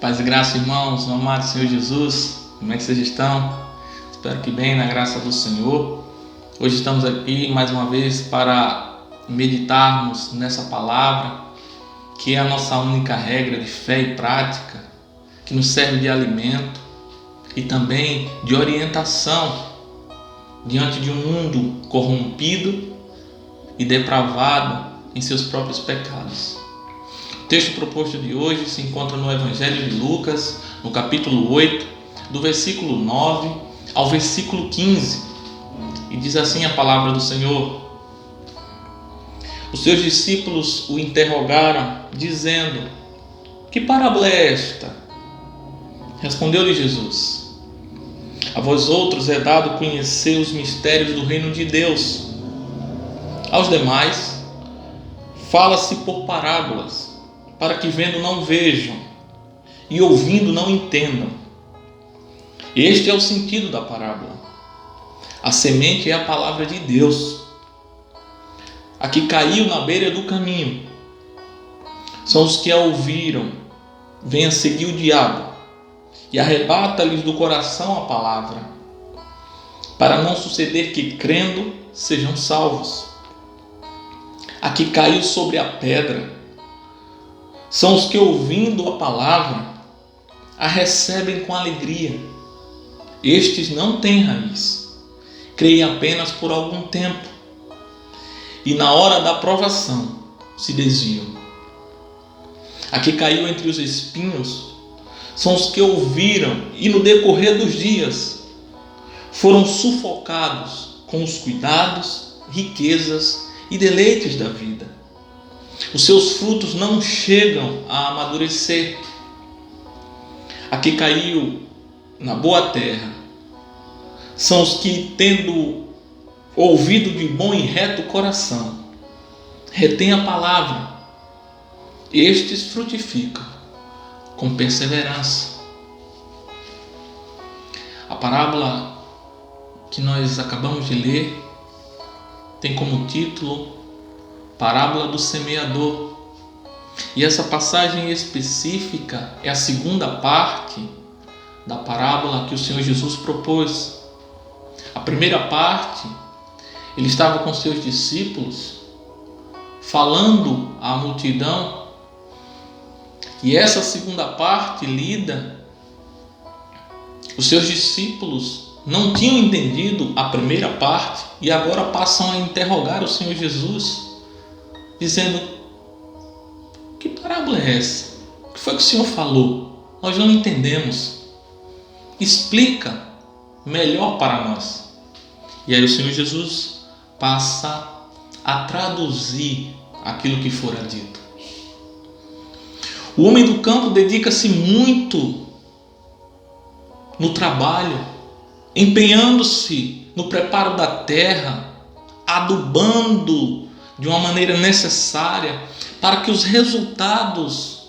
Paz e graça, irmãos, no amado Senhor Jesus, como é que vocês estão? Espero que bem, na graça do Senhor. Hoje estamos aqui mais uma vez para meditarmos nessa palavra, que é a nossa única regra de fé e prática, que nos serve de alimento e também de orientação diante de um mundo corrompido e depravado em seus próprios pecados. O texto proposto de hoje se encontra no Evangelho de Lucas, no capítulo 8, do versículo 9 ao versículo 15, e diz assim a palavra do Senhor: Os seus discípulos o interrogaram, dizendo: Que parábola é esta? Respondeu-lhe Jesus: A vós outros é dado conhecer os mistérios do reino de Deus. Aos demais, fala-se por parábolas, para que vendo não vejam e ouvindo não entendam. Este é o sentido da parábola. A semente é a palavra de Deus. A que caiu na beira do caminho são os que a ouviram. Vem a seguir o diabo e arrebata-lhes do coração a palavra, para não suceder que, crendo, sejam salvos. A que caiu sobre a pedra são os que, ouvindo a palavra, a recebem com alegria. Estes não têm raiz, creem apenas por algum tempo, e na hora da provação se desviam. A que caiu entre os espinhos são os que ouviram e no decorrer dos dias foram sufocados com os cuidados, riquezas e deleites da vida. Os seus frutos não chegam a amadurecer. A que caiu na boa terra são os que, tendo ouvido de bom e reto coração, retêm a palavra. Estes frutificam com perseverança. A parábola que nós acabamos de ler tem como título Parábola do Semeador. E essa passagem específica é a segunda parte da parábola que o Senhor Jesus propôs. A primeira parte, ele estava com seus discípulos, falando à multidão. E essa segunda parte lida, os seus discípulos não tinham entendido a primeira parte e agora passam a interrogar o Senhor Jesus, dizendo: Que parábola é essa? O que foi que o Senhor falou? Nós não entendemos. Explica melhor para nós. E aí o Senhor Jesus passa a traduzir aquilo que fora dito. O homem do campo dedica-se muito no trabalho, empenhando-se no preparo da terra, adubando de uma maneira necessária para que os resultados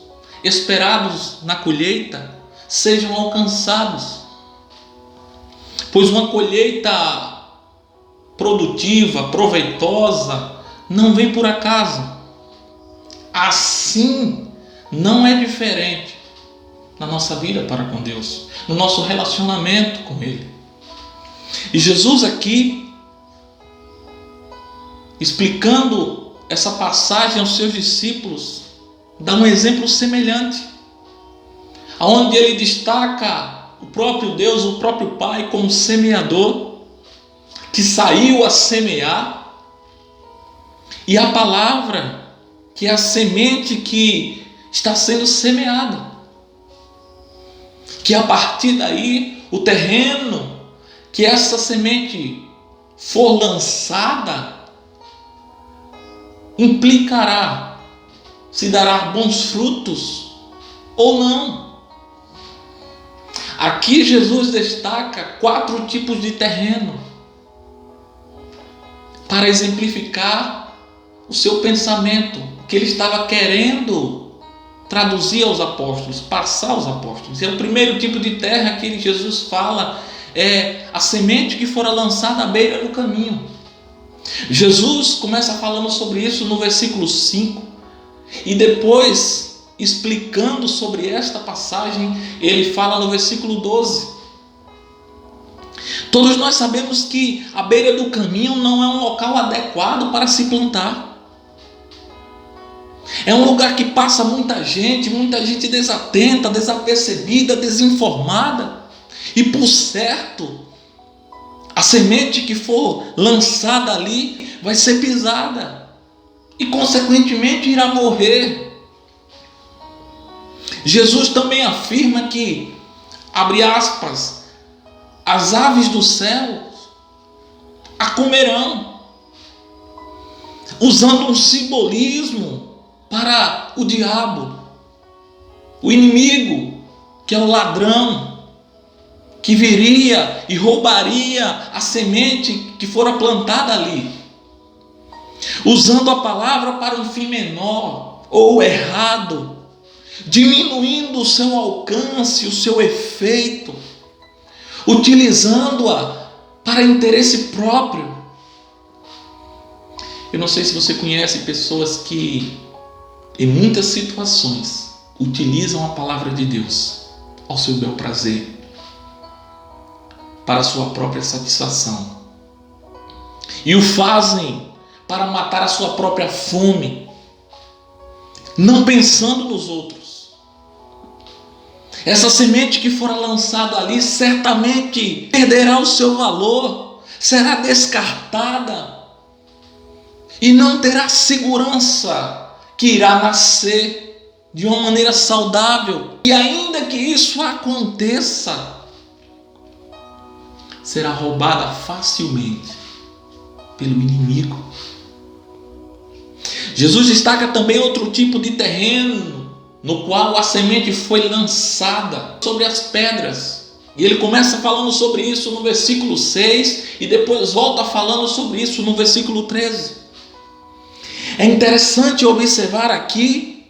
esperados na colheita sejam alcançados. Pois uma colheita produtiva, proveitosa, não vem por acaso. Assim, não é diferente na nossa vida para com Deus, no nosso relacionamento com Ele. E Jesus aqui, explicando essa passagem aos seus discípulos, dá um exemplo semelhante, onde ele destaca o próprio Deus, o próprio Pai, como semeador, que saiu a semear, e a palavra, que é a semente que está sendo semeada, que a partir daí o terreno que essa semente for lançada implicará se dará bons frutos ou não. Aqui Jesus destaca 4 tipos de terreno para exemplificar o seu pensamento, que ele estava querendo traduzir aos apóstolos, passar aos apóstolos. E o primeiro tipo de terra que Jesus fala é a semente que fora lançada à beira do caminho. Jesus começa falando sobre isso no versículo 5 e depois explicando sobre esta passagem, ele fala no versículo 12. Todos nós sabemos que a beira do caminho não é um local adequado para se plantar. É um lugar que passa muita gente desatenta, desapercebida, desinformada. E por certo, a semente que for lançada ali vai ser pisada e consequentemente irá morrer. Jesus também afirma que, abre aspas, as aves do céu a comerão, usando um simbolismo para o diabo, o inimigo, que é o ladrão, que viria e roubaria a semente que fora plantada ali, usando a palavra para um fim menor ou errado, diminuindo o seu alcance, o seu efeito, utilizando-a para interesse próprio. Eu não sei se você conhece pessoas que, em muitas situações, utilizam a palavra de Deus ao seu bel prazer, para a sua própria satisfação, e o fazem para matar a sua própria fome, não pensando nos outros. Essa semente que fora lançada ali certamente perderá o seu valor, será descartada e não terá segurança que irá nascer de uma maneira saudável. E ainda que isso aconteça, será roubada facilmente pelo inimigo. Jesus destaca também outro tipo de terreno no qual a semente foi lançada sobre as pedras. E ele começa falando sobre isso no versículo 6 e depois volta falando sobre isso no versículo 13. É interessante observar aqui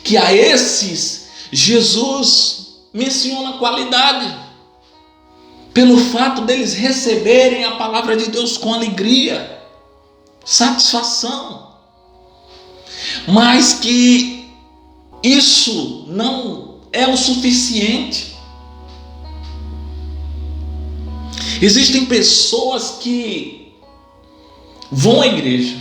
que a esses Jesus menciona qualidade, pelo fato deles receberem a palavra de Deus com alegria, satisfação, mas que isso não é o suficiente. Existem pessoas que vão à igreja,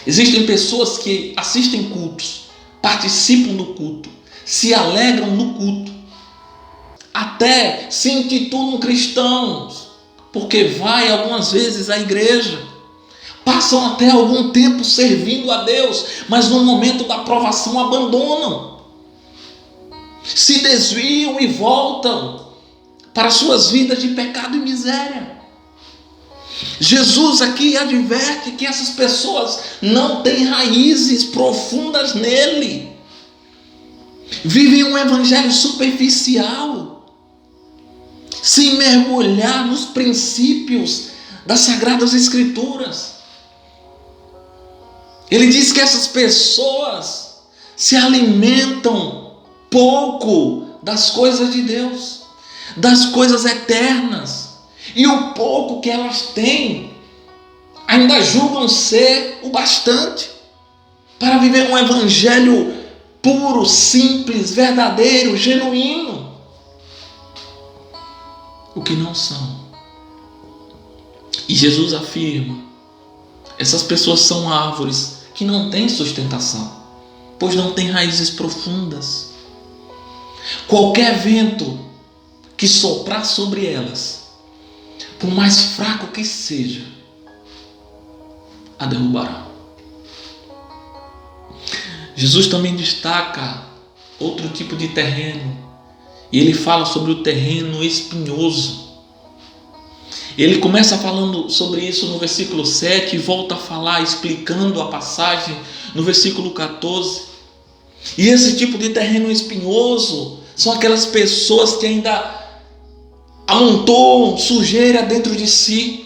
existem pessoas que assistem cultos, participam do culto, se alegram no culto, até se intitulam cristãos, porque vai algumas vezes à igreja, passam até algum tempo servindo a Deus, mas no momento da provação abandonam, se desviam e voltam para suas vidas de pecado e miséria. Jesus aqui adverte que essas pessoas não têm raízes profundas nele, vivem um evangelho superficial, sem mergulhar nos princípios das Sagradas Escrituras. Ele diz que essas pessoas se alimentam pouco das coisas de Deus, das coisas eternas, e o pouco que elas têm ainda julgam ser o bastante para viver um evangelho puro, simples, verdadeiro, genuíno, o que não são. E Jesus afirma: essas pessoas são árvores que não têm sustentação, pois não têm raízes profundas. Qualquer vento que soprar sobre elas, por mais fraco que seja, a derrubará. Jesus também destaca outro tipo de terreno, e ele fala sobre o terreno espinhoso. Ele começa falando sobre isso no versículo 7 e volta a falar, explicando a passagem no versículo 14. E esse tipo de terreno espinhoso são aquelas pessoas que ainda amontoam sujeira dentro de si.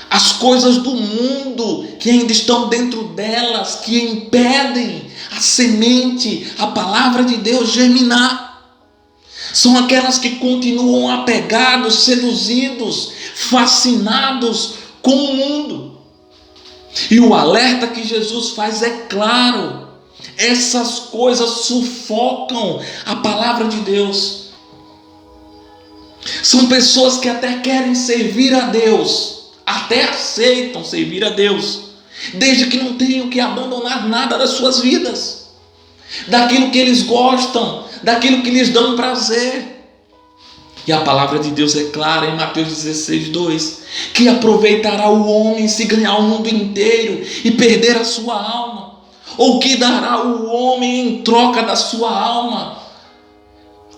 As coisas do mundo que ainda estão dentro delas, que impedem a semente, a palavra de Deus germinar. São aquelas que continuam apegados, seduzidos, fascinados com o mundo. E o alerta que Jesus faz é claro: Essas coisas sufocam a palavra de Deus. São pessoas que até querem servir a Deus, até aceitam servir a Deus, desde que não tenham que abandonar nada das suas vidas, daquilo que eles gostam, daquilo que lhes dão prazer. E a palavra de Deus é clara em Mateus 16:2, que aproveitará o homem se ganhar o mundo inteiro e perder a sua alma? Ou que dará o homem em troca da sua alma?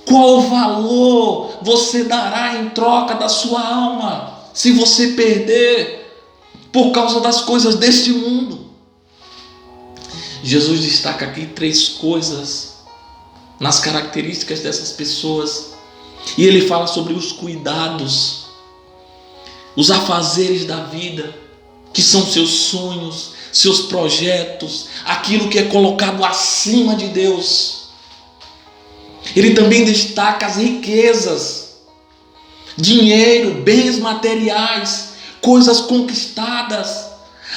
Qual valor você dará em troca da sua alma se você perder por causa das coisas deste mundo? Jesus destaca aqui 3 coisas nas características dessas pessoas. E ele fala sobre os cuidados, os afazeres da vida, que são seus sonhos, seus projetos, aquilo que é colocado acima de Deus. Ele também destaca as riquezas, dinheiro, bens materiais, coisas conquistadas,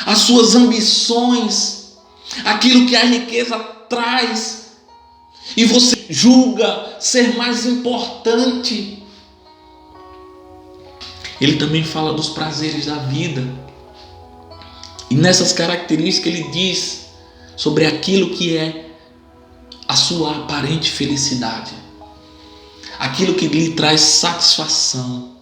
as suas ambições, aquilo que a riqueza traz, e você julga ser mais importante. Ele também fala dos prazeres da vida. E nessas características ele diz sobre aquilo que é a sua aparente felicidade, aquilo que lhe traz satisfação,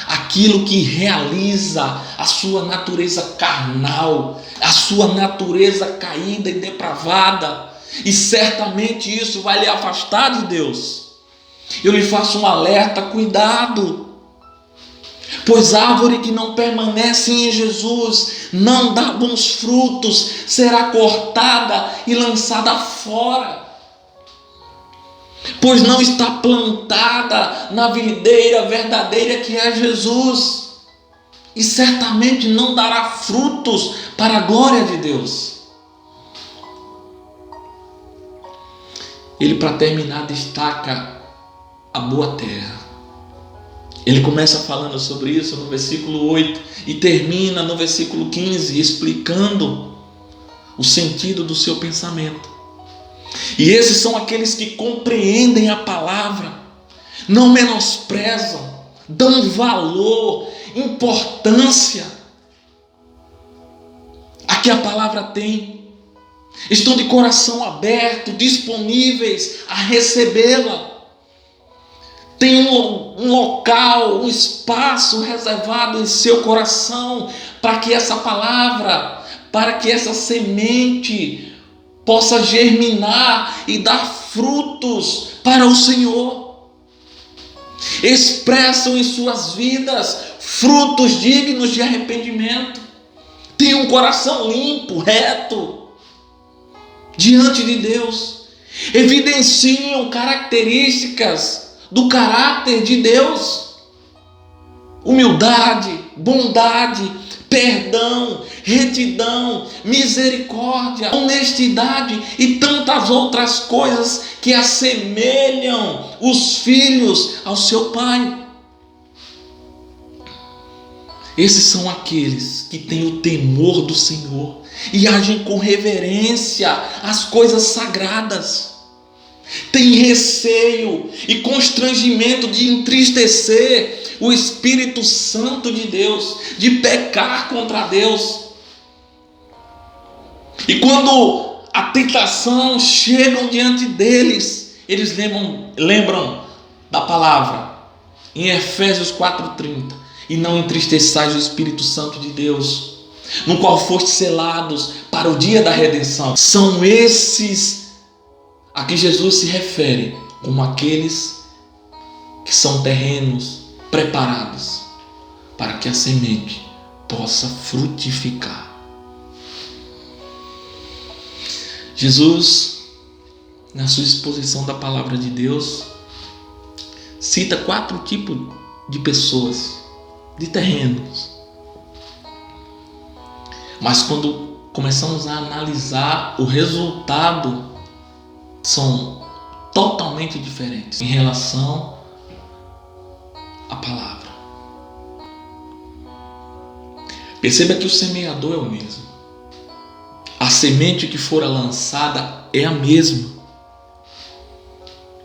aquilo que realiza a sua natureza carnal, a sua natureza caída e depravada. E certamente isso vai lhe afastar de Deus. Eu lhe faço um alerta: cuidado, pois árvore que não permanece em Jesus não dá bons frutos, será cortada e lançada fora, pois não está plantada na videira verdadeira que é Jesus, e certamente não dará frutos para a glória de Deus. Ele, para terminar, destaca a boa terra. Ele começa falando sobre isso no versículo 8 e termina no versículo 15, explicando o sentido do seu pensamento. E esses são aqueles que compreendem a palavra, não menosprezam, dão valor, importância a que a palavra tem. Estão de coração aberto, disponíveis a recebê-la. Tem um local, um espaço reservado em seu coração para que essa palavra, para que essa semente possa germinar e dar frutos para o Senhor. Expressam em suas vidas frutos dignos de arrependimento. Tem um coração limpo, reto diante de Deus. Evidenciam características do caráter de Deus: humildade, bondade, perdão, retidão, misericórdia, honestidade e tantas outras coisas que assemelham os filhos ao seu pai. Esses são aqueles que têm o temor do Senhor e agem com reverência às coisas sagradas. Tem receio e constrangimento de entristecer o Espírito Santo de Deus, de pecar contra Deus. E quando a tentação chega diante deles, eles lembram da palavra em Efésios 4:30: e não entristeçais o Espírito Santo de Deus, no qual fostes selados para o dia da redenção. São esses a que Jesus se refere como aqueles que são terrenos preparados para que a semente possa frutificar. Jesus, na sua exposição da palavra de Deus, cita 4 tipos de pessoas, de terrenos. Mas quando começamos a analisar o resultado, são totalmente diferentes em relação à palavra. Perceba que o semeador é o mesmo. semente que fora lançada é a mesma,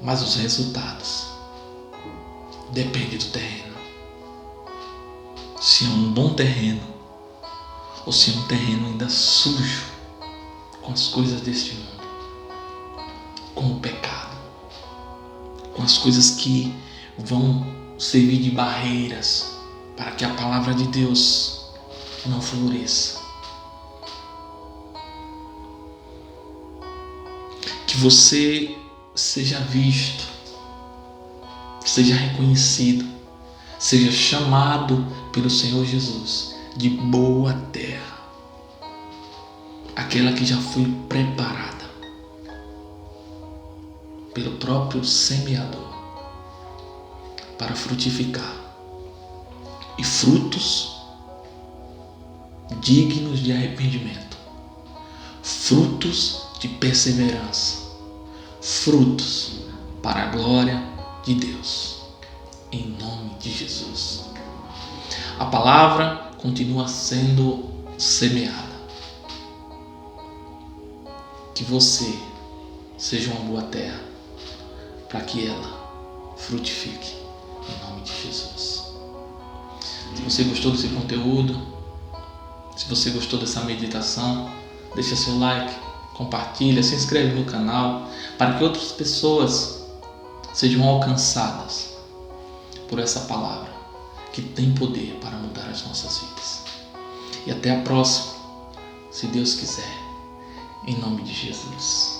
mas os resultados dependem do terreno. Se é um bom terreno ou se é um terreno ainda sujo com as coisas deste mundo, com o pecado, com as coisas que vão servir de barreiras para que a palavra de Deus não floresça. Que você seja visto, seja reconhecido, seja chamado pelo Senhor Jesus de boa terra, aquela que já foi preparada pelo próprio semeador para frutificar, e frutos dignos de arrependimento, frutos de perseverança, frutos para a glória de Deus, em nome de Jesus. A palavra continua sendo semeada. Que você seja uma boa terra para que ela frutifique, em nome de Jesus. Se você gostou desse conteúdo, se você gostou dessa meditação, deixa seu like, compartilha, se inscreve no canal para que outras pessoas sejam alcançadas por essa palavra que tem poder para mudar as nossas vidas. E até a próxima, se Deus quiser, em nome de Jesus.